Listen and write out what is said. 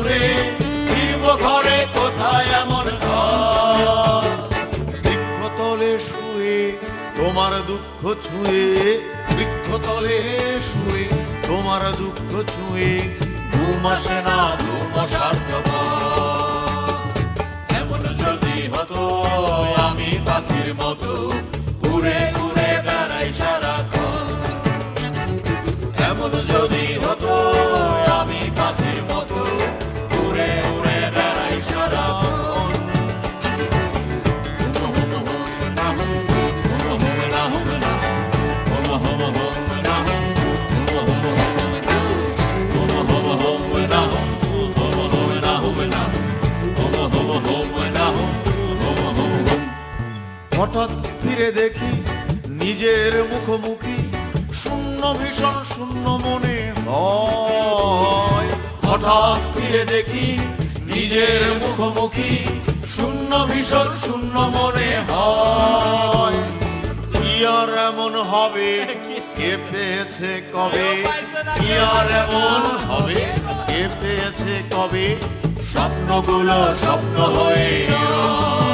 দূরে, ফিরব ঘরে কোথায় এমন ঘর। বৃক্ষতলে শুয়ে তোমার দুঃখ ছুঁয়ে, বৃক্ষতলে শুয়ে তোমার দুঃখ ছুঁয়ে, ঘুম আসে না ঘুম স্বার্থপর। এমন যদি হতো আমি পাখির মতো উড়ে উড়ে বেড়াই সারাক্ষণ, এমন যদি হতো আমি পাখির মতো উড়ে উড়ে বেড়াই সারাক্ষণ। হঠাৎ ফিরে দেখি নিজের মুখোমুখি, শূন্য ভীষণ শূন্য মনে হয়। হঠাৎ ফিরে দেখি নিজের মুখোমুখি, শূন্য ভীষণ শূন্য মনে হয়। কি আর এমন হবে কে পেয়েছে কবে, কি আর এমন হবে কে পেয়েছে কবে, স্বপ্নগুলো স্বপ্ন হয়ে রয়।